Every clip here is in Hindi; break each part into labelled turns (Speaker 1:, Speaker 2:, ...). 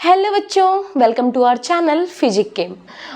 Speaker 1: हेलो बच्चों, welcome to our channel physic chem.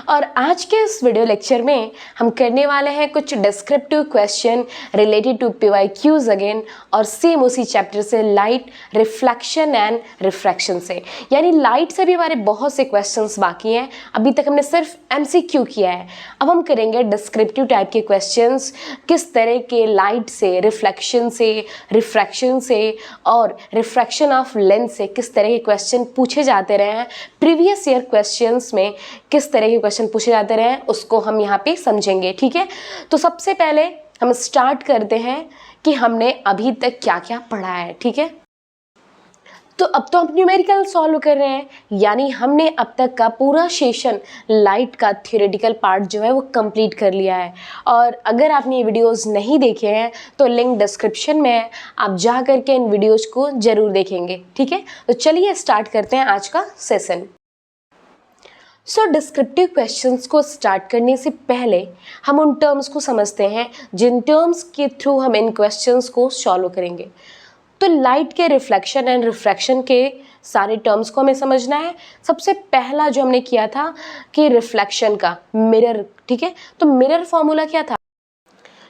Speaker 1: और आज के इस वीडियो लेक्चर में हम करने वाले हैं कुछ descriptive question related to PYQs again, और सेम उसी चैप्टर से लाइट, रिफ्लेक्शन एंड रिफ्रैक्शन से। यानी लाइट से भी हमारे बहुत से क्वेश्चंस बाकी हैं। अभी तक हमने सिर्फ एमसीक्यू किया है, अब हम करेंगे डिस्क्रिप्टिव टाइप के क्वेश्चंस। किस तरह के लाइट से, रिफ्लेक्शन से, रिफ्रैक्शन से और रिफ्रैक्शन ऑफ लेंस से किस तरह के क्वेश्चन पूछे जाते रहे हैं, प्रीवियस ईयर क्वेश्चंस में किस तरह के क्वेश्चन पूछे जाते रहे हैं, उसको हम यहाँ पे समझेंगे। ठीक है, तो सबसे पहले हम स्टार्ट करते हैं कि हमने अभी तक क्या क्या पढ़ा है। ठीक है, तो अब तो हम न्यूमेरिकल सॉल्व कर रहे हैं, यानी हमने अब तक का पूरा सेशन लाइट का थ्योरेटिकल पार्ट जो है वो कंप्लीट कर लिया है। और अगर आपने ये वीडियोस नहीं देखे हैं तो लिंक डिस्क्रिप्शन में है, आप जा करके इन वीडियोस को ज़रूर देखेंगे। ठीक है, तो चलिए स्टार्ट करते हैं आज का सेशन। सो डिस्क्रिप्टिव क्वेश्चंस को स्टार्ट करने से पहले हम उन टर्म्स को समझते हैं जिन टर्म्स के थ्रू हम इन क्वेश्चंस को सॉल्व करेंगे। तो लाइट के रिफ्लेक्शन एंड रिफ्रैक्शन के सारे टर्म्स को हमें समझना है। सबसे पहला जो हमने किया था कि रिफ्लेक्शन का मिरर। ठीक है, तो मिरर फॉर्मूला क्या था?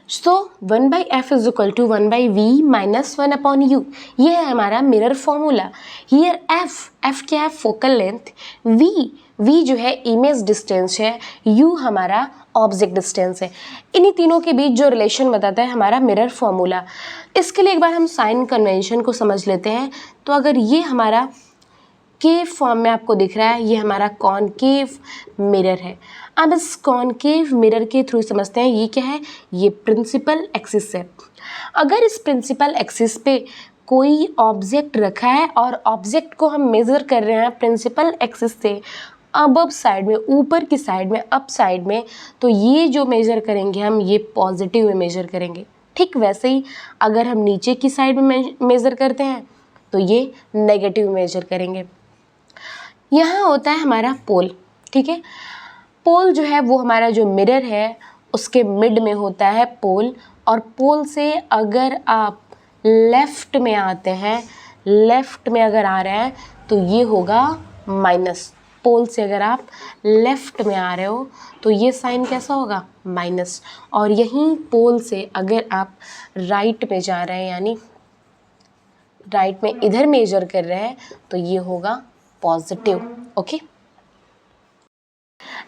Speaker 1: So 1/f is equal to 1/v minus 1/u, ये है हमारा मिरर फॉर्मूला। हियर f क्या है? Focal length. v जो है इमेज डिस्टेंस है, u हमारा ऑब्जेक्ट डिस्टेंस है। इन्हीं तीनों के बीच जो रिलेशन बताता है हमारा मिरर फॉर्मूला। इसके लिए एक बार हम साइन कन्वेंशन को समझ लेते हैं। तो अगर ये हमारा केव फॉर्म में आपको दिख रहा है, ये हमारा कॉनकेव मिरर है। अब इस कॉनकेव मिरर के थ्रू समझते हैं ये क्या है, ये प्रिंसिपल एक्सिस है। अगर इस प्रिंसिपल एक्सिस पे कोई ऑब्जेक्ट रखा है और ऑब्जेक्ट को हम मेज़र कर रहे हैं प्रिंसिपल एक्सिस से अब साइड में, ऊपर की साइड में, अप साइड में, तो ये जो मेज़र करेंगे हम, ये पॉजिटिव में मेज़र करेंगे। ठीक वैसे ही अगर हम नीचे की साइड में मेज़र करते हैं तो ये नेगेटिव मेज़र करेंगे। यहाँ होता है हमारा पोल। ठीक है, पोल जो है वो हमारा जो मिरर है उसके मिड में होता है पोल, और पोल से अगर आप लेफ़्ट में आते हैं, लेफ़्ट में अगर आ रहे हैं तो ये होगा माइनस। पोल से अगर आप लेफ़्ट में आ रहे हो तो ये साइन कैसा होगा? माइनस। और यहीं पोल से अगर आप राइट में जा रहे हैं, यानी राइट में इधर मेजर कर रहे हैं, तो ये होगा positive. Okay,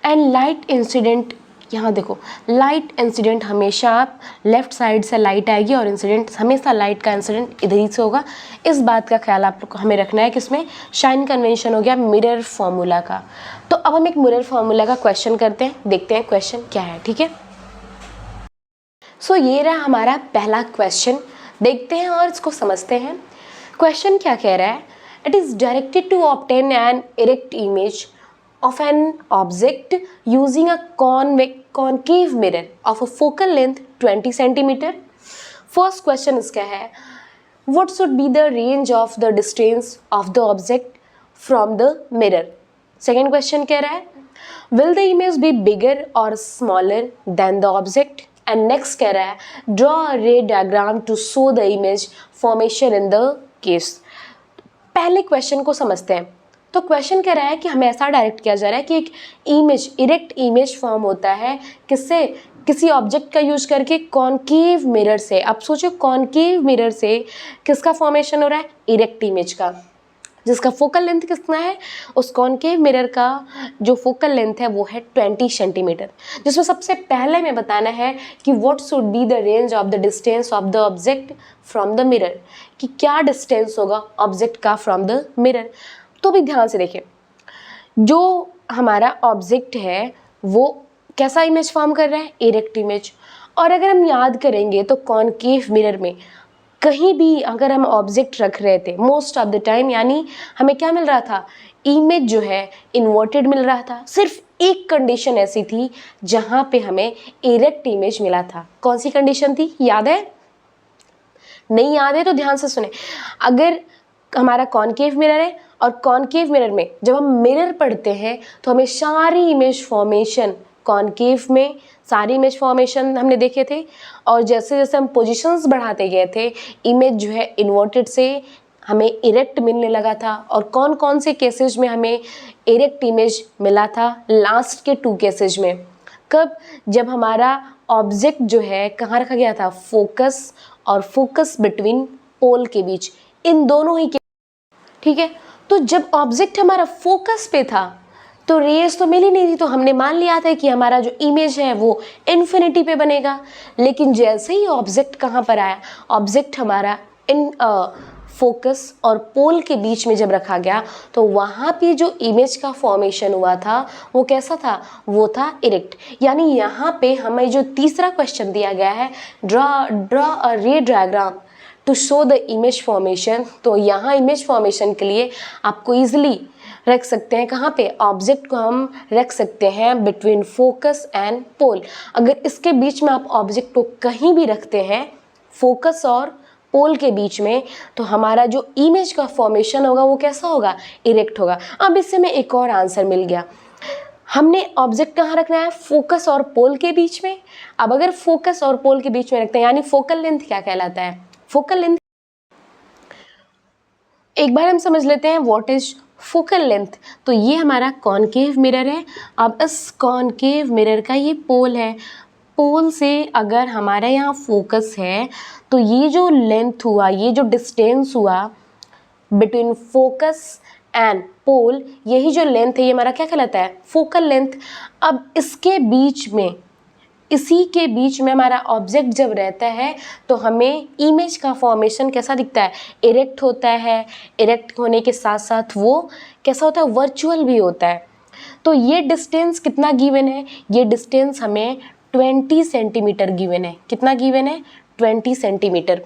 Speaker 1: and light incident, यहाँ देखो, लाइट इंसिडेंट हमेशा आप लेफ्ट साइड से लाइट आएगी और इंसिडेंट हमेशा लाइट का इंसिडेंट इधर ही से होगा। इस बात का ख्याल आप लोग को हमें रखना है कि इसमें शाइन कन्वेंशन हो गया मिरर फॉर्मूला का। तो अब हम एक मिरर फॉर्मूला का क्वेश्चन करते हैं, देखते हैं क्वेश्चन क्या है। ठीक है, सो ये रहा हमारा पहला क्वेश्चन, देखते हैं और इसको समझते हैं। क्वेश्चन क्या कह रहा है? It is directed to obtain an erect image of an object using a concave mirror of a focal length 20 centimeter. First question is क्या है? What should be the range of the distance of the object from the mirror? Second question कह रहा है will the image be bigger or smaller than the object? And next कह रहा है draw a ray diagram to show the image formation in the case. पहले क्वेश्चन को समझते हैं। तो क्वेश्चन कह रहा है कि हमें ऐसा डायरेक्ट किया जा रहा है कि एक इमेज, इरेक्ट इमेज फॉर्म होता है किससे? किसी ऑब्जेक्ट का यूज करके कॉनकेव मिरर से। अब सोचो कॉनकेव मिरर से किसका फॉर्मेशन हो रहा है? इरेक्ट इमेज का, जिसका फोकल लेंथ कितना है? उस कॉनकेव मिरर का जो फोकल लेंथ है वो है 20 सेंटीमीटर। जिसमें सबसे पहले हमें बताना है कि what should be the range of the distance of the object from the mirror, कि क्या डिस्टेंस होगा ऑब्जेक्ट का फ्रॉम द मिरर। तो भी ध्यान से देखिए, जो हमारा ऑब्जेक्ट है वो कैसा इमेज फॉर्म कर रहा है? Erect image. और अगर हम याद करेंगे तो कॉनकेव मिरर में कहीं भी अगर हम ऑब्जेक्ट रख रहे थे मोस्ट ऑफ द टाइम, यानी हमें क्या मिल रहा था? इमेज जो है इन्वर्टेड मिल रहा था। सिर्फ एक कंडीशन ऐसी थी जहाँ पे हमें इरेक्ट इमेज मिला था। कौन सी कंडीशन थी? याद है? नहीं याद है तो ध्यान से सुने। अगर हमारा कॉनकेव मिरर है और कॉनकेव मिरर में जब हम मिरर पढ़ते हैं तो हमें सारी इमेज फॉर्मेशन कॉनकेव में, सारी इमेज फॉर्मेशन हमने देखे थे। और जैसे जैसे हम पोजीशंस बढ़ाते गए थे, इमेज जो है इन्वर्टेड से हमें इरेक्ट मिलने लगा था, और कौन कौन से केसेस में हमें इरेक्ट इमेज मिला था? लास्ट के 2 केसेस में। कब? जब हमारा ऑब्जेक्ट जो है कहाँ रखा गया था? फोकस और फोकस बिटवीन पोल के बीच, इन दोनों ही ठीक है। तो जब ऑब्जेक्ट हमारा फोकस पे था तो रेस तो मिल ही नहीं थी, तो हमने मान लिया था कि हमारा जो इमेज है वो इन्फिनिटी पे बनेगा। लेकिन जैसे ही ऑब्जेक्ट कहाँ पर आया, ऑब्जेक्ट हमारा इन फोकस और पोल के बीच में जब रखा गया, तो वहाँ पे जो इमेज का फॉर्मेशन हुआ था वो कैसा था? वो था इरेक्ट। यानी यहाँ पे हमें जो तीसरा क्वेश्चन दिया गया है, draw a ray diagram to show the image formation, तो यहाँ इमेज फॉर्मेशन के लिए आपको ईजिली रख सकते हैं कहाँ पे? ऑब्जेक्ट को हम रख सकते हैं बिटवीन फोकस एंड पोल। अगर इसके बीच में आप ऑब्जेक्ट को कहीं भी रखते हैं, फोकस और पोल के बीच में, तो हमारा जो इमेज का फॉर्मेशन होगा वो कैसा होगा? इरेक्ट होगा। अब इससे में एक और आंसर मिल गया। हमने ऑब्जेक्ट कहाँ रखना है? फोकस और पोल के बीच में। अब अगर फोकस और पोल के बीच में रखते हैं, यानी फोकल लेंथ क्या कहलाता है? फोकल लेंथ, एक बार हम समझ लेते हैं व्हाट इज फोकल लेंथ। तो ये हमारा कॉनकेव मिरर है। अब इस कॉनकेव मिरर का ये पोल है, पोल से अगर हमारा यहाँ फोकस है, तो ये जो लेंथ हुआ, ये जो डिस्टेंस हुआ बिटवीन फोकस एंड पोल, यही जो लेंथ है ये हमारा क्या कहलाता है? Focal length. अब इसके बीच में, इसी के बीच में हमारा ऑब्जेक्ट जब रहता है तो हमें इमेज का फॉर्मेशन कैसा दिखता है? इरेक्ट होता है। इरेक्ट होने के साथ साथ वो कैसा होता है? वर्चुअल भी होता है। तो ये डिस्टेंस कितना गिवन है? ये डिस्टेंस हमें 20 सेंटीमीटर गिवन है। कितना गिवन है? 20 सेंटीमीटर।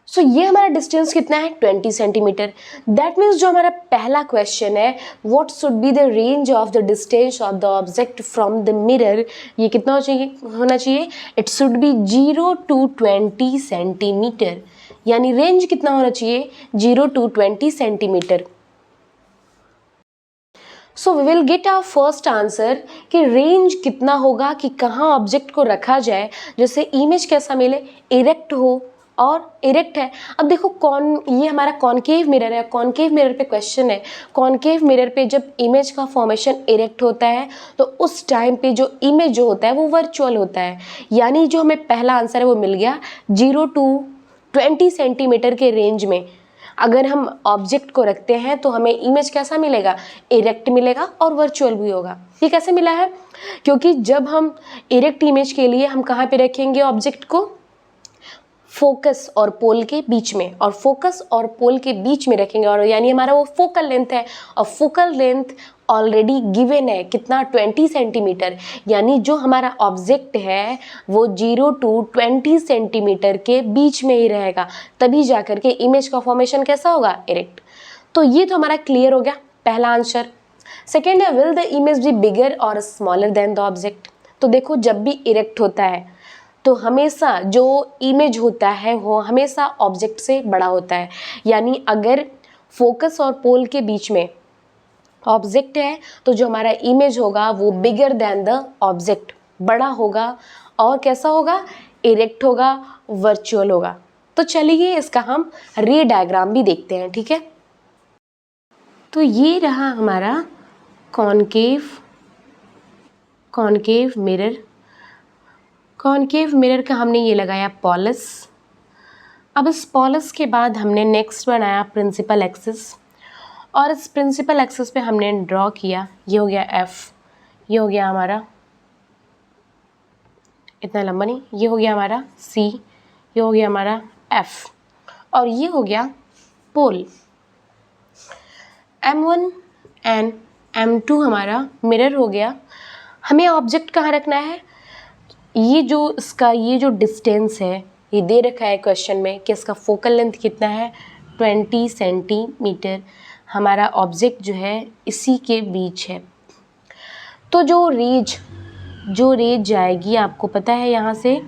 Speaker 1: सो ये हमारा डिस्टेंस कितना है? 20 सेंटीमीटर। दैट मीन्स जो हमारा पहला क्वेश्चन है, what should be the range of the distance of the object from the mirror, ये कितना होना चाहिए? It should be 0 to 20 centimetre. यानी रेंज कितना होना चाहिए? 0 to 20 centimetre. So we will get our first answer कि रेंज कितना होगा, कि कहाँ ऑब्जेक्ट को रखा जाए जैसे इमेज कैसा मिले? इरेक्ट हो, और इरेक्ट है। अब देखो ये हमारा कॉनकेव मिरर है। कॉनकेव मिरर पे क्वेश्चन है, कॉनकेव मिरर पे जब इमेज का फॉर्मेशन इरेक्ट होता है तो उस टाइम पे जो इमेज जो होता है वो वर्चुअल होता है। यानी जो हमें पहला आंसर है वो मिल गया 0 to 20 सेंटीमीटर के रेंज में। अगर हम ऑब्जेक्ट को रखते हैं तो हमें इमेज कैसा मिलेगा? इरेक्ट मिलेगा और वर्चुअल भी होगा। ये कैसे मिला है? क्योंकि जब हम इरेक्ट इमेज के लिए हम कहाँ पे रखेंगे ऑब्जेक्ट को? फोकस और पोल के बीच में, और फोकस और पोल के बीच में रखेंगे, और यानी हमारा वो फोकल लेंथ है, और फोकल लेंथ ऑलरेडी गिवन है कितना? 20 सेंटीमीटर। यानी जो हमारा ऑब्जेक्ट है वो 0 to 20 सेंटीमीटर के बीच में ही रहेगा, तभी जाकर के इमेज का फॉर्मेशन कैसा होगा? इरेक्ट। तो ये तो हमारा क्लियर हो गया पहला आंसर। सेकेंड है, will the image be bigger और स्मॉलर देन द ऑब्जेक्ट। तो देखो जब भी इरेक्ट होता है तो हमेशा जो इमेज होता है वो हमेशा ऑब्जेक्ट से बड़ा होता है। यानी अगर फोकस और पोल के बीच में ऑब्जेक्ट है तो जो हमारा इमेज होगा वो बिगर देन द ऑब्जेक्ट, बड़ा होगा, और कैसा होगा? इरेक्ट होगा, वर्चुअल होगा। तो चलिए इसका हम रे डायग्राम भी देखते हैं, ठीक है। तो ये रहा हमारा कॉनकेव मिरर। कॉनकेव मिरर का हमने ये लगाया पॉलस। अब इस पॉलस के बाद हमने नेक्स्ट बनाया प्रिंसिपल एक्सिस, और इस प्रिंसिपल एक्सिस पे हमने ड्रॉ किया, ये हो गया एफ, ये हो गया हमारा इतना लंबा नहीं, ये हो गया हमारा सी, ये हो गया हमारा एफ, और ये हो गया पोल। M1 एंड M2 हमारा मिरर हो गया। हमें ऑब्जेक्ट कहाँ रखना है? ये जो डिस्टेंस है ये दे रखा है क्वेश्चन में कि इसका फोकल लेंथ कितना है? 20 सेंटीमीटर। हमारा ऑब्जेक्ट जो है इसी के बीच है। तो जो रेज जाएगी, आपको पता है यहाँ से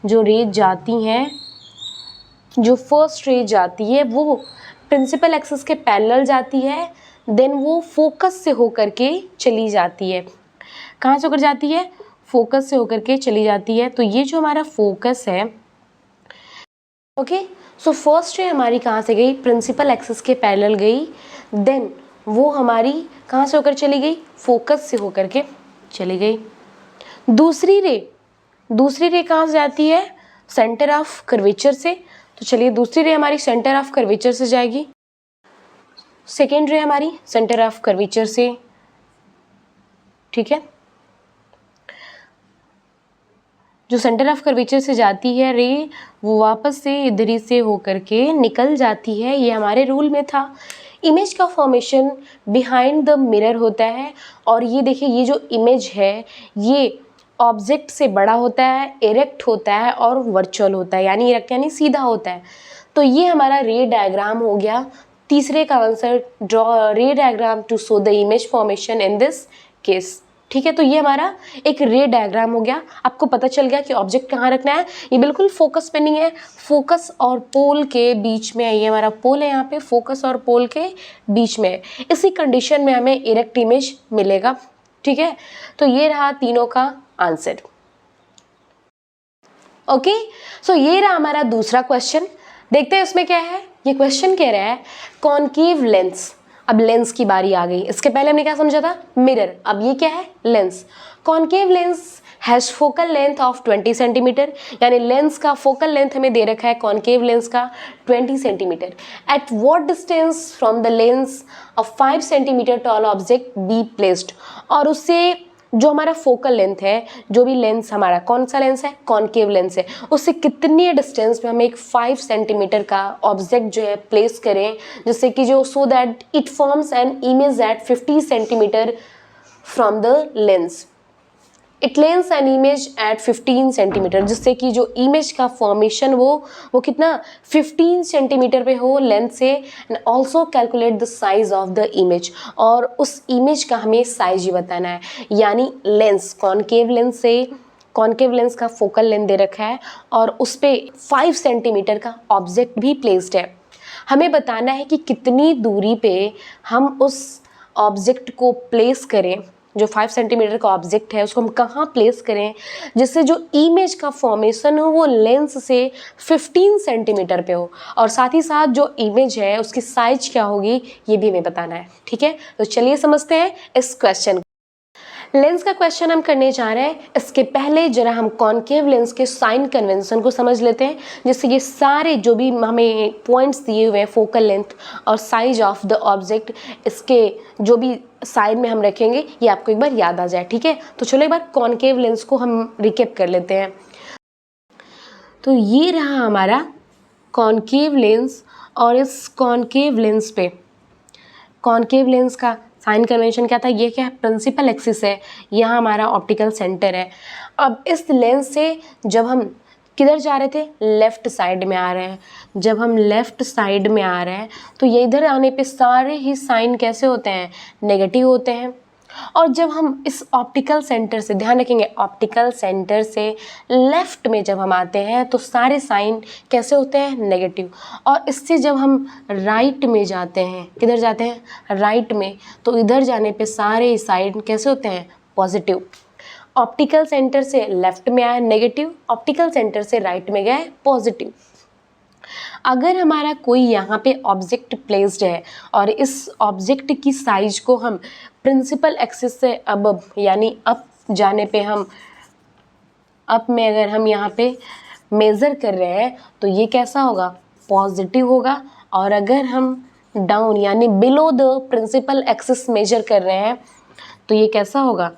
Speaker 1: जो रेज जाती हैं, जो फर्स्ट रेज जाती है वो प्रिंसिपल एक्सिस के पैरेलल जाती है, देन वो फोकस से होकर के चली जाती है। कहाँ से होकर जाती है? फोकस से होकर के चली जाती है। तो ये जो हमारा फोकस है ओके, सो फर्स्ट रे हमारी कहाँ से गई, प्रिंसिपल एक्सिस के पैरेलल गई, देन वो हमारी कहाँ से होकर चली गई, फोकस से होकर के चली गई। दूसरी रे कहाँ से जाती है, सेंटर ऑफ कर्वेचर से, तो चलिए दूसरी रे हमारी सेंटर ऑफ कर्वेचर से जाएगी। सेकेंड रे हमारी सेंटर ऑफ कर्वेचर से, ठीक है। जो सेंटर ऑफ कर्वेचर से जाती है रे, वो वापस से इधर ही से होकर के निकल जाती है, ये हमारे रूल में था। इमेज का फॉर्मेशन बिहाइंड द मिरर होता है, और ये देखिए ये जो इमेज है ये ऑब्जेक्ट से बड़ा होता है, इरेक्ट होता है और वर्चुअल होता है, यानी इरेक्ट यानी सीधा होता है। तो ये हमारा रे डायग्राम हो गया। तीसरे का answer, draw ray diagram to show the image formation in this case, ठीक है। तो ये हमारा एक रे डायग्राम हो गया। आपको पता चल गया कि ऑब्जेक्ट कहाँ रखना है, ये बिल्कुल फोकस पे नहीं है, फोकस और पोल के बीच में है। ये हमारा पोल है, यहाँ पे फोकस और पोल के बीच में है। इसी कंडीशन में हमें इरेक्ट इमेज मिलेगा, ठीक है। तो ये रहा तीनों का आंसर। ओके, सो ये रहा हमारा दूसरा क्वेश्चन। देखते हैं इसमें क्या है। ये क्वेश्चन कह रहा है कॉनकेव लेंस। अब लेंस की बारी आ गई। इसके पहले हमने क्या समझा था, मिरर, अब ये क्या है, lens. Concave lens has focal length of 20 centimetre, यानी लेंस का फोकल लेंथ हमें दे रखा है कॉनकेव लेंस का 20 centimetre. At what distance from the lens of 5 centimetre tall object be placed, और उससे जो हमारा फोकल लेंथ है, जो भी लेंस हमारा, कौन सा लेंस है, कॉनकेव लेंस है, उससे कितनी डिस्टेंस में हमें एक 5 सेंटीमीटर का ऑब्जेक्ट जो है प्लेस करें, जिससे कि जो so that it forms an image at 50 centimetre from the lens. It lens an image at 15 centimetre, जिससे कि जो इमेज का फॉर्मेशन वो कितना 15 सेंटीमीटर पे हो लेंथ से। And also calculate the size of the image, और उस इमेज का हमें साइज ही बताना है। यानी लेंस, कॉनकेव लेंस का फोकल लेंथ दे रखा है और उस पर 5 सेंटीमीटर का ऑब्जेक्ट भी प्लेस्ड है। हमें बताना है कि कितनी दूरी पे हम उस ऑब्जेक्ट को प्लेस करें, जो 5 सेंटीमीटर का ऑब्जेक्ट है उसको हम कहाँ प्लेस करें, जिससे जो इमेज का फॉर्मेशन हो वो लेंस से 15 सेंटीमीटर पे हो, और साथ ही साथ जो इमेज है उसकी साइज क्या होगी ये भी हमें बताना है, ठीक है। तो चलिए समझते हैं इस क्वेश्चन। लेंस का क्वेश्चन हम करने जा रहे हैं। इसके पहले जरा हम कॉनकेव लेंस के साइन कन्वेंशन को समझ लेते हैं, जिससे ये सारे जो भी हमें पॉइंट्स दिए हुए हैं, फोकल लेंथ और साइज ऑफ द ऑब्जेक्ट, इसके जो भी साइड में हम रखेंगे ये आपको एक बार याद आ जाए, ठीक है। तो चलो एक बार कॉनकेव लेंस को हम रिकेप कर लेते हैं। तो ये रहा हमारा कॉनकेव लेंस, और इस कॉनकेव लेंस पे, कॉनकेव लेंस का साइन कन्वेंशन क्या था, ये क्या है, प्रिंसिपल एक्सिस है, यहाँ हमारा ऑप्टिकल सेंटर है। अब इस लेंस से जब हम किधर जा रहे थे, लेफ्ट साइड में आ रहे हैं, जब हम लेफ्ट साइड में आ रहे हैं तो ये इधर आने पे सारे ही साइन कैसे होते हैं, नेगेटिव होते हैं। और जब हम इस ऑप्टिकल सेंटर से, ध्यान रखेंगे, ऑप्टिकल सेंटर से लेफ्ट में जब हम आते हैं तो सारे साइन कैसे होते हैं, नेगेटिव। और इससे जब हम राइट में जाते हैं, किधर जाते हैं, राइट में, तो इधर जाने पे सारे साइन कैसे होते हैं, पॉजिटिव। ऑप्टिकल सेंटर से लेफ्ट में आया नेगेटिव, ऑप्टिकल सेंटर से राइट में गया पॉजिटिव। अगर हमारा कोई यहाँ पे ऑब्जेक्ट प्लेस्ड है और इस ऑब्जेक्ट की साइज को हम प्रिंसिपल एक्सिस से अब यानी अप जाने पे हम अप में अगर हम यहाँ पे मेज़र कर रहे हैं तो ये कैसा होगा, पॉजिटिव होगा। और अगर हम डाउन यानी below the principal axis measure कर रहे हैं तो ये कैसा होगा,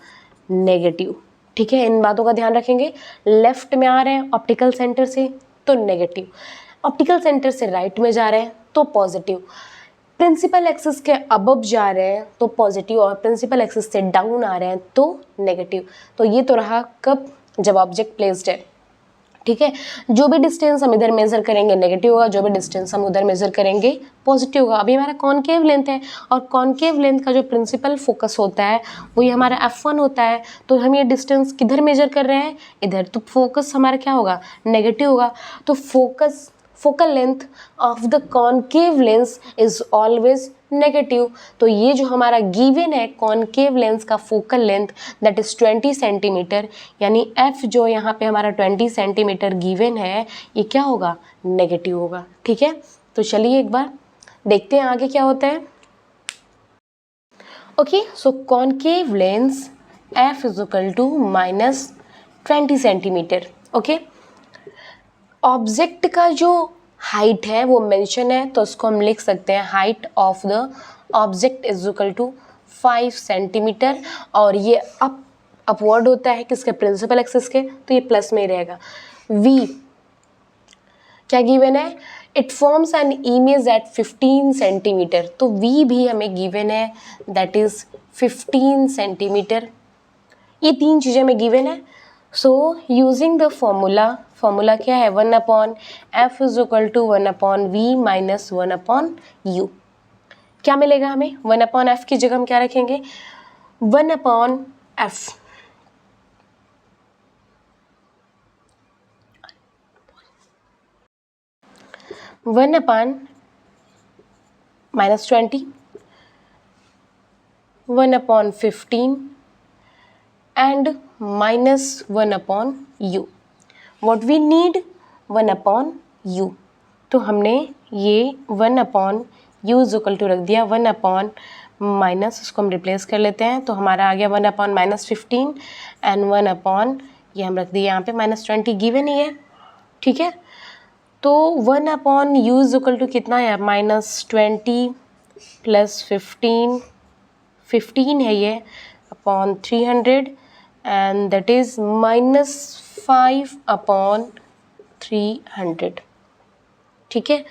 Speaker 1: नेगेटिव, ठीक है। इन बातों का ध्यान रखेंगे। लेफ्ट में आ रहे हैं ऑप्टिकल सेंटर से तो नेगेटिव, ऑप्टिकल सेंटर से राइट में जा रहे हैं तो पॉजिटिव, प्रिंसिपल एक्सिस के अबव जा रहे हैं तो पॉजिटिव, और प्रिंसिपल एक्सिस से डाउन आ रहे हैं तो नेगेटिव। तो ये तो रहा कब, जब ऑब्जेक्ट प्लेस्ड है, ठीक है। जो भी डिस्टेंस हम इधर मेजर करेंगे नेगेटिव होगा, जो भी डिस्टेंस हम उधर मेजर करेंगे पॉजिटिव होगा। अभी हमारा कॉनकेव लेंथ है, और कॉनकेव लेंथ का जो प्रिंसिपल फोकस होता है वो ये हमारा F1 होता है। तो हम ये डिस्टेंस किधर मेजर कर रहे हैं, इधर, तो फोकस हमारा क्या होगा, नेगेटिव होगा। तो focal length of the concave lens is always negative. तो ये जो हमारा गिवन है कॉनकेव लेंस का focal length that is 20 centimetre, यानी एफ जो यहाँ पे हमारा 20 सेंटीमीटर गिवन है ये क्या होगा, नेगेटिव होगा। ठीक है, तो चलिए एक बार देखते हैं आगे क्या होता है। Okay, so concave lens f is equal to minus 20 centimetre. Okay, object का जो हाइट है वो मेंशन है, तो उसको हम लिख सकते हैं height of the object is equal to 5 centimetre, और ये अपवर्ड होता है किसके, प्रिंसिपल एक्सिस के, तो ये प्लस में ही रहेगा। v क्या गिवन है, it forms an image at 15 centimetre, तो v भी हमें गिवन है दैट इज 15 सेंटीमीटर। ये तीन चीज़ें हमें गिवन है। सो यूजिंग द फॉर्मूला क्या है, 1/f is equal to 1/v minus 1/u। क्या मिलेगा हमें, 1/f की जगह हम क्या रखेंगे, 1/f -20 1/15 and -1/u। What we need, 1/u। तो हमने ये 1/u इज इक्वल टू रख दिया 1/ माइनस, इसको हम रिप्लेस कर लेते हैं, तो हमारा आ गया 1/-15 एंड 1/ ये हम रख दिए यहाँ पे -20 गिवन ही है। ठीक है, तो 1/u इज इक्वल टू कितना है, -20 प्लस 15 है ये अपॉन 300 एंड दैट इज -5/300। ठीक है,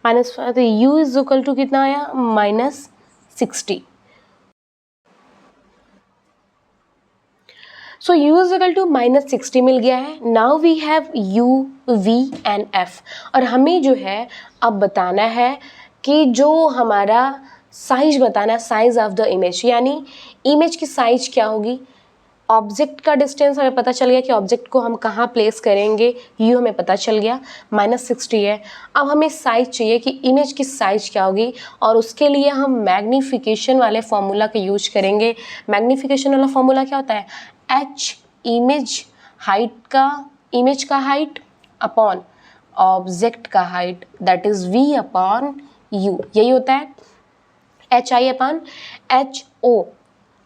Speaker 1: -5, तो u इज इक्वल टू कितना आया, -60। So u is equal to -60 मिल गया है। Now we have u, v and f, और हमें जो है अब बताना है कि जो हमारा साइज बताना है, साइज ऑफ द इमेज, यानी इमेज की साइज क्या होगी। ऑब्जेक्ट का डिस्टेंस हमें पता चल गया कि ऑब्जेक्ट को हम कहाँ प्लेस करेंगे, u हमें पता चल गया, -60 है। अब हमें साइज चाहिए कि इमेज की साइज क्या होगी, और उसके लिए हम मैग्नीफिकेशन वाले फॉर्मूला का यूज करेंगे। मैग्नीफिकेशन वाला फॉर्मूला क्या होता है, h इमेज का हाइट अपॉन ऑब्जेक्ट का हाइट दैट इज v/u, यही होता है hi/ho,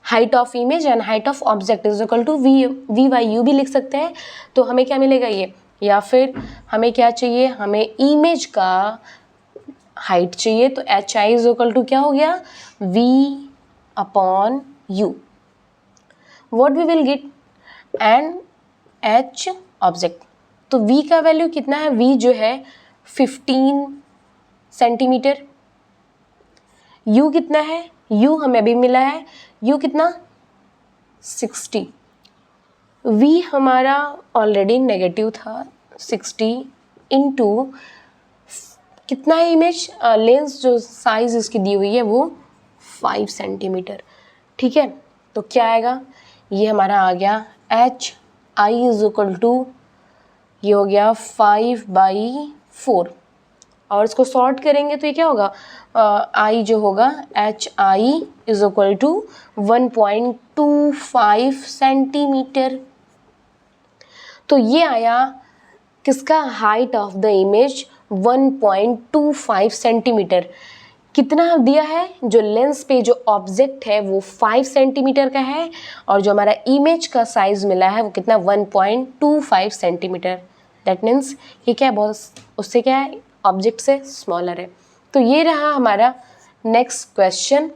Speaker 1: height of image and height of object is equal to v/u भी लिख सकते हैं। तो हमें क्या मिलेगा ये, या फिर हमें क्या चाहिए, हमें इमेज का हाइट चाहिए, तो hi इज इक्वल टू क्या हो गया, v/u। What we will get, and h object, तो v का वैल्यू कितना है, v जो है 15 सेंटीमीटर, u कितना है, u हमें अभी मिला है, u कितना 60, v हमारा ऑलरेडी नेगेटिव था 60 इंटू कितना है इमेज, लेंस जो साइज इसकी दी हुई है वो 5 सेंटीमीटर। ठीक है, तो क्या आएगा, ये हमारा आ गया hi इज इक्वल टू, ये हो गया 5/4, और इसको सॉर्ट करेंगे तो ये क्या होगा, i जो होगा hi is equal to 1.25 centimetre. तो ये आया किसका, height of the image 1.25 centimetre. कितना दिया है, जो लेंस पे जो ऑब्जेक्ट है वो 5 सेंटीमीटर का है, और जो हमारा इमेज का साइज मिला है वो कितना, 1.25 सेंटीमीटर। दैट मीन्स ये क्या है, बहुत उससे क्या है, ऑब्जेक्ट से स्मॉलर है। तो ये रहा हमारा next question,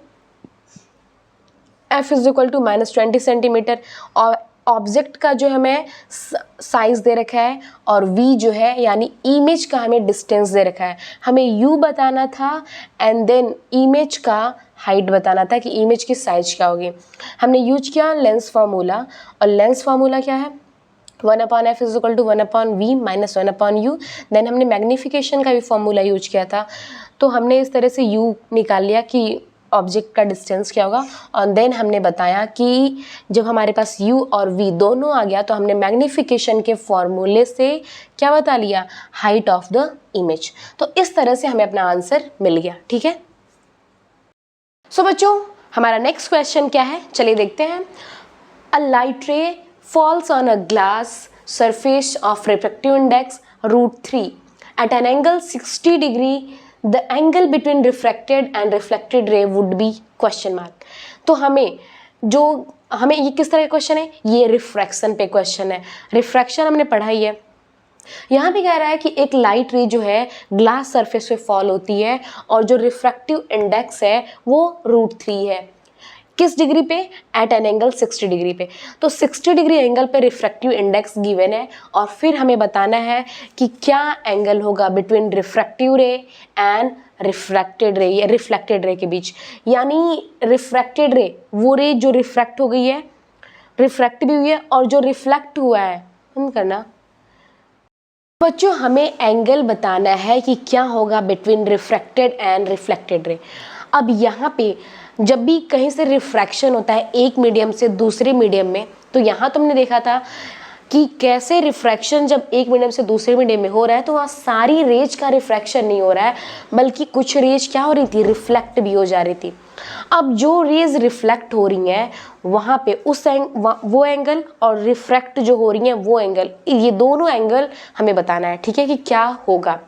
Speaker 1: f is equal to -20 centimetre, और ऑब्जेक्ट का जो हमें साइज दे रखा है, और v जो है यानी इमेज का हमें डिस्टेंस दे रखा है। हमें u बताना था एंड देन इमेज का हाइट बताना था कि इमेज की साइज क्या होगी। हमने यूज किया लेंस फार्मूला, और लेंस फार्मूला क्या है, 1/f is equal to 1/v minus 1/u। Then हमने मैग्नीफिकेशन का भी फॉर्मूला यूज किया था, तो हमने इस तरह से u निकाल लिया कि ऑब्जेक्ट का डिस्टेंस क्या होगा। और देन हमने बताया कि जब हमारे पास u और v दोनों आ गया तो हमने मैग्नीफिकेशन के फॉर्मूले से क्या बता लिया, हाइट ऑफ द इमेज। तो इस तरह से हमें अपना आंसर मिल गया, ठीक है। सो बच्चों हमारा नेक्स्ट क्वेश्चन क्या है, चलिए देखते हैं। A light ray falls on a glass surface of refractive index √3 at an angle 60 degree. The angle between refracted and reflected ray would be question mark. तो हमें ये किस तरह का क्वेश्चन है, ये रिफ्रैक्शन पे क्वेश्चन है। रिफ्रैक्शन हमने पढ़ाई है। यहाँ भी कह रहा है कि एक लाइट रे जो है ग्लास सरफेस पे फॉल होती है और जो रिफ्रैक्टिव इंडेक्स है वो √3 है। किस डिग्री पे, एट एन एंगल 60 डिग्री पे। तो 60 डिग्री एंगल पे रिफ्रैक्टिव इंडेक्स गिवन है और फिर हमें बताना है कि क्या एंगल होगा बिटवीन रिफ्रैक्टिव रे एंड रिफ्रैक्टेड रे या रिफ्लेक्टेड रे के बीच। यानी रिफ्रैक्टेड रे वो रे जो रिफ्रैक्ट हो गई है, रिफ्रैक्ट भी हुई है, और जो रिफ्लेक्ट हुआ है करना। बच्चों हमें एंगल बताना है कि क्या होगा between refracted and reflected ray. अब यहाँ पे जब भी कहीं से रिफ्रैक्शन होता है एक मीडियम से दूसरे मीडियम में, तो यहाँ तुमने देखा था कि कैसे रिफ्रैक्शन जब एक मीडियम से दूसरे मीडियम में हो रहा है तो वहाँ सारी रेज का रिफ्रैक्शन नहीं हो रहा है, बल्कि कुछ रेज क्या हो रही थी, रिफ्लेक्ट भी हो जा रही थी। अब जो रेज रिफ्लेक्ट हो रही हैं वहाँ पे वो एंगल और रिफ्रैक्ट जो हो रही हैं वो एंगल, ये दोनों एंगल हमें बताना है, ठीक है, कि क्या होगा।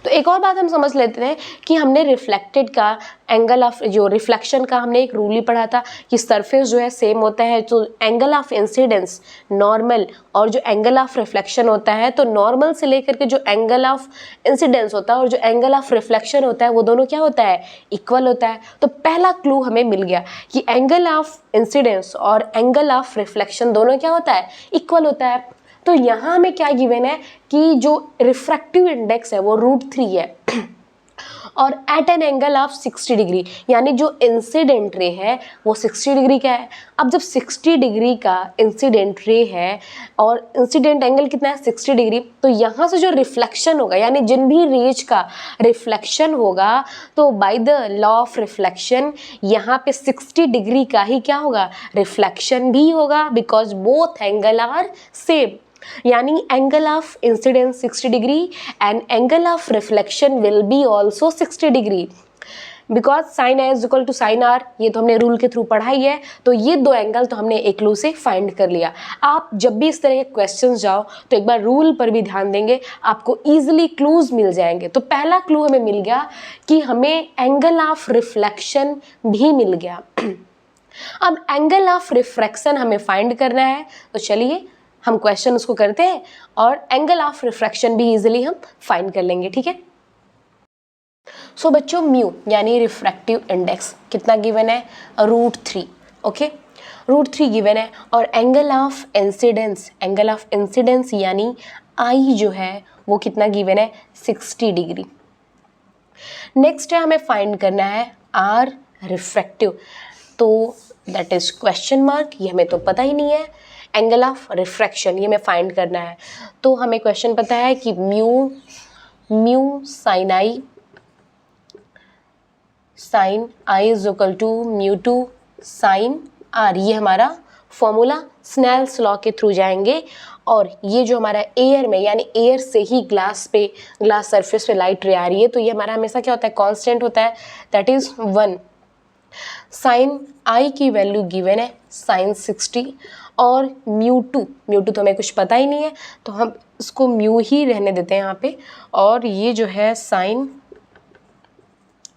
Speaker 1: तो एक और बात हम समझ लेते हैं कि हमने रिफ्लेक्टेड का एंगल ऑफ जो रिफ्लेक्शन का हमने एक रूल ही पढ़ा था कि सरफेस जो है सेम होता है, तो एंगल ऑफ इंसिडेंस नॉर्मल और जो एंगल ऑफ रिफ्लेक्शन होता है, तो नॉर्मल से लेकर के जो एंगल ऑफ इंसिडेंस होता है और जो एंगल ऑफ रिफ्लेक्शन होता है वो दोनों क्या होता है, इक्वल होता है। तो पहला क्लू हमें मिल गया कि एंगल ऑफ इंसिडेंस और एंगल ऑफ रिफ्लेक्शन दोनों क्या होता है, इक्वल होता है। तो यहाँ हमें क्या गिवन है कि जो रिफ्रैक्टिव इंडेक्स है वो √3 है और at an angle of 60 degree, यानी जो इंसिडेंट रे है वो 60 डिग्री का है। अब जब 60 डिग्री का इंसिडेंट रे है और इंसिडेंट एंगल कितना है, 60 डिग्री, तो यहाँ से जो रिफ्लेक्शन होगा, यानी जिन भी रेज का रिफ्लेक्शन होगा, तो by the law of reflection यहाँ पे 60 डिग्री का ही क्या होगा, रिफ्लेक्शन भी होगा, because both angle are same. यानी angle of incidence 60 degree and angle of reflection will be also 60 degree, because sine A is equal to sine are, ये तो हमने रूल के थ्रू पढ़ाई है। तो ये दो एंगल तो हमने एक क्लू से फाइंड कर लिया। आप जब भी इस तरह के क्वेश्चन जाओ तो एक बार रूल पर भी ध्यान देंगे, आपको ईजिली क्लूज मिल जाएंगे। तो पहला क्लू हमें मिल गया कि हमें एंगल ऑफ रिफ्लेक्शन भी मिल गया। अब एंगल ऑफ रिफ्रैक्शन हमें फाइंड करना है, तो चलिए हम क्वेश्चन उसको करते हैं और एंगल ऑफ रिफ्रैक्शन भी इजीली हम फाइंड कर लेंगे, ठीक है। सो बच्चों म्यू यानी रिफ्रैक्टिव इंडेक्स कितना गिवन है, √3, ओके, √3 गिवन है। और एंगल ऑफ इंसिडेंस यानी आई जो है वो कितना गिवन है, 60 डिग्री। नेक्स्ट है हमें फाइंड करना है आर रिफ्रैक्टिव, तो दैट इज क्वेश्चन मार्क, ये हमें तो पता ही नहीं है। एंगल ऑफ रिफ्रैक्शन ये हमें फाइंड करना है, तो हमें क्वेश्चन पता है कि mu sine I is equal to mu two sine are, ये हमारा फॉर्मूला स्नेल्स लॉ के थ्रू जाएंगे। और ये जो हमारा एयर में, यानी एयर से ही ग्लास सरफेस पे लाइट रे आ रही है, तो ये हमारा हमेशा क्या होता है, कांस्टेंट होता है, दैट इज 1। साइन आई की वैल्यू गिवन है साइन 60 और म्यू2 तो हमें कुछ पता ही नहीं है, तो हम इसको म्यू ही रहने देते हैं यहाँ पे। और ये जो है साइन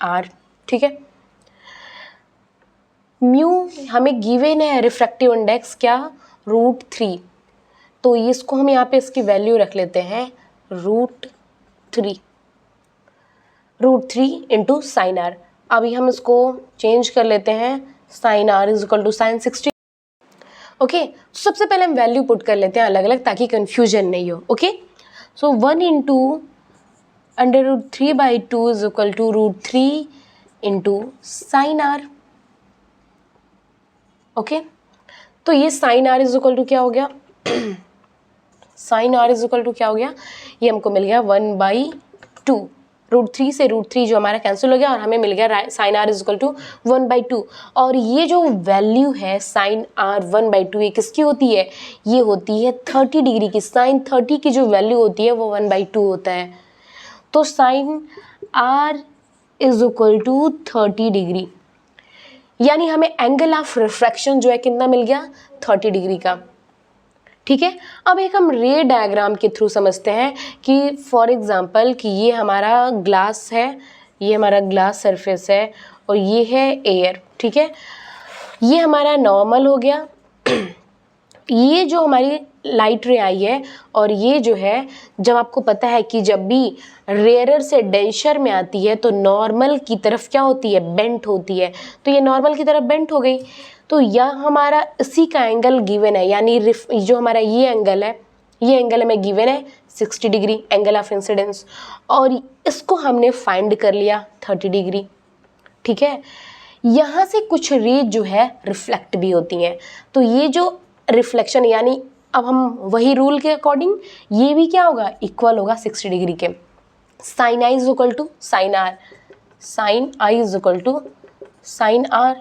Speaker 1: आर, ठीक है। म्यू हमें गिवन है रिफ्रैक्टिव इंडेक्स क्या, √3, तो इसको हम यहाँ पे इसकी वैल्यू रख लेते हैं √3 इंटू साइन आर। अभी हम इसको चेंज कर लेते हैं, sine r is equal to sine 60, okay. सबसे पहले हम वैल्यू पुट कर लेते हैं अलग अलग ताकि कंफ्यूजन नहीं हो, okay. So 1 into √3/2 is equal to √3 into sine r, okay. तो ये sine r is equal to क्या हो गया, sine r is equal to क्या हो गया, ये हमको मिल गया 1/2 √3 से √3 जो हमारा कैंसिल हो गया और हमें मिल गया sine r is equal to 1/2। और ये जो वैल्यू है साइन r 1/2 ये किसकी होती है, ये होती है 30 डिग्री की। साइन 30 की जो वैल्यू होती है वो 1/2 होता है। तो sine r is equal to 30 degree, यानी हमें एंगल ऑफ रिफ्रैक्शन जो है कितना मिल गया, 30 डिग्री का। ठीक है, अब एक हम रे डायग्राम के थ्रू समझते हैं कि फॉर एग्जांपल कि ये हमारा ग्लास है, ये हमारा ग्लास सरफेस है और ये है एयर। ठीक है, ये हमारा नॉर्मल हो गया। ये जो हमारी लाइट रे आई है और ये जो है, जब आपको पता है कि जब भी रेयरर से डेंसर में आती है तो नॉर्मल की तरफ क्या होती है, बेंट होती है। तो ये नॉर्मल की तरफ बेंट हो गई, तो यह हमारा इसी का एंगल गिवन है, यानी जो हमारा ये एंगल है, ये एंगल हमें गिवन है 60 डिग्री एंगल ऑफ इंसिडेंस, और इसको हमने फाइंड कर लिया 30 डिग्री। ठीक है, यहाँ से कुछ रेज जो है रिफ्लेक्ट भी होती हैं। तो ये जो रिफ्लेक्शन, यानी अब हम वही रूल के अकॉर्डिंग ये भी क्या होगा, इक्वल होगा 60 डिग्री के। Sine I is equal to sine r, sine I is equal to sine are.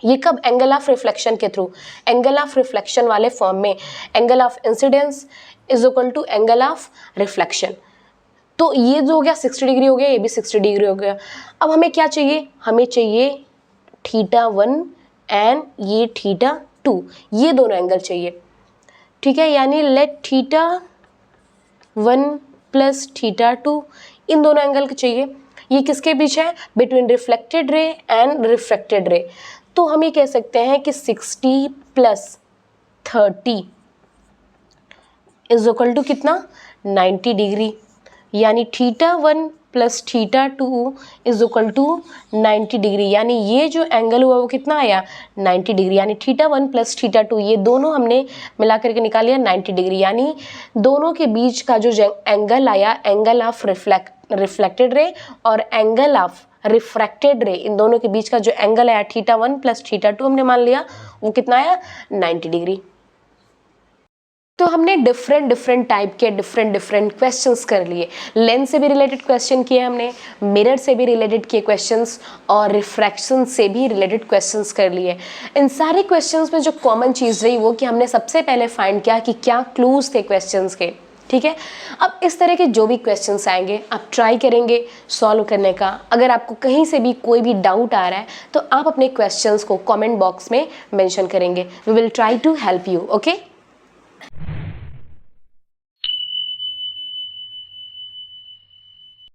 Speaker 1: ये कब, एंगल ऑफ रिफ्लेक्शन के थ्रू, एंगल ऑफ रिफ्लेक्शन वाले फॉर्म में angle of incidence is equal to angle of reflection. तो ये जो हो गया 60 डिग्री हो गया, ये भी 60 डिग्री हो गया। अब हमें क्या चाहिए, हमें चाहिए θ1 एंड ये θ2, ये दोनों एंगल चाहिए। ठीक है, यानी लेट θ1 प्लस θ2, इन दोनों एंगल के चाहिए। ये किसके बीच है, between reflected ray and refracted रे। तो हम ये कह सकते हैं कि 60 प्लस 30 इज इक्वल टू कितना, 90 डिग्री, यानी θ1 plus θ2 is equal to 90 degree, यानी ये जो एंगल हुआ वो कितना आया, 90 डिग्री। यानी θ1 प्लस θ2 ये दोनों हमने मिला करके निकाल लिया 90 डिग्री, यानी दोनों के बीच का जो एंगल आया, एंगल ऑफ रिफ्लेक्टेड रे और एंगल ऑफ रिफ्रैक्टेड रे, इन दोनों के बीच का जो एंगल आया θ1 प्लस θ2 हमने मान लिया वो कितना आया, 90 डिग्री। तो हमने डिफरेंट टाइप के डिफरेंट क्वेश्चंस कर लिए। लेंस से भी रिलेटेड क्वेश्चन किए हमने, मिरर से भी रिलेटेड किए क्वेश्चंस, और रिफ्रैक्शन से भी रिलेटेड क्वेश्चंस कर लिए। इन सारे क्वेश्चंस में जो कॉमन चीज़ रही वो कि हमने सबसे पहले फाइंड किया कि क्या क्लूज थे क्वेश्चंस के। ठीक है, अब इस तरह के जो भी क्वेश्चंस आएंगे आप ट्राई करेंगे सॉल्व करने का। अगर आपको कहीं से भी कोई भी डाउट आ रहा है तो आप अपने क्वेश्चंस को कमेंट बॉक्स में मेंशन करेंगे। We will try to help you. Okay.